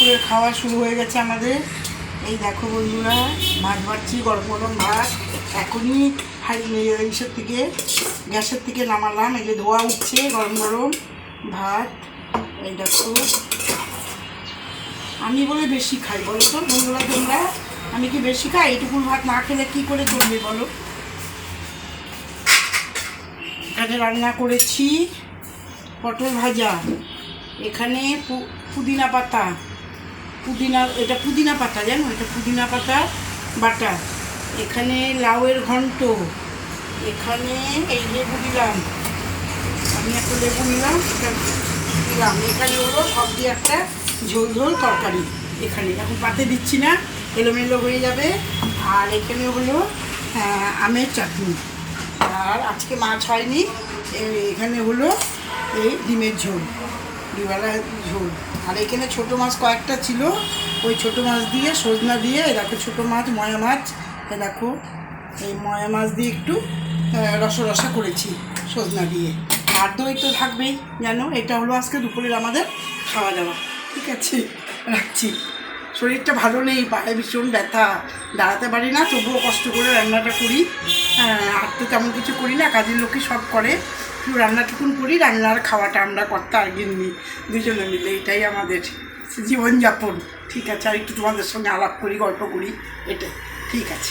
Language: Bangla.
দুপুরের খাওয়া শুরু হয়ে গেছে আমাদের। এই দেখো বন্ধুরা, ভাত বাড়ছি, গরম গরম ভাত। এখনই ইসের থেকে, গ্যাসের থেকে নামালাম। এই যে ধোয়া উঠছে, গরম গরম ভাত। এই দেখো, আমি বলে বেশি খাই বলো তো বন্ধুরা তোমরা? আমি কি বেশি খাই? এইটুকুন ভাত না খেলে কী করে চলবে বলো? এখানে রান্না করেছি পটল ভাজা, এখানে পুদিনা পাতা, এটা পুদিনা পাতা, জানো এটা পুদিনা পাতা বাটা, এখানে লাউয়ের ঘন্ট, এখানে এই লেবু দিলাম, আমি একটা লেবু নিলাম, দিলাম। এখানে হলো সব দিয়ে একটা ঝোল ঝোল তরকারি। এখানে এখন পাতে দিচ্ছি না, এলোমেলো হয়ে যাবে। আর এখানে হলো আমের চাটনি। আর আজকে মাছ হয়নি। এখানে হলো এই ডিমের ঝোল, দুবেলা ঝোল। আর এখানে ছোটো মাছ কয়েকটা ছিল, ওই ছোটো মাছ দিয়ে সজনা দিয়ে, দেখো ছোটো মাছ, ময়া মাছ, দেখো এই ময়া মাছ দিয়ে একটু রসা করেছি সজনা দিয়ে। আর দই তো থাকবেই জানো। এটা হলো আজকে দুপুরের আমাদের খাওয়া দাওয়া। ঠিক আছে, রাখছি। শরীরটা ভালো নেই, পায়ে ভীষণ ব্যথা, দাঁড়াতে পারি না, তবুও কষ্ট করে রান্নাটা করি। আর তো তেমন কিছু করি না, কাজের লোকই সব করে, একটু রান্নাটুকুন করি। রান্নার খাওয়াটা আমরা কর্তা আর গিন্নি দুজনে মিলে, এটাই আমাদের জীবনযাপন। ঠিক আছে, আর একটু তোমাদের সঙ্গে আলাপ করি, গল্প করি, এটাই। ঠিক আছে।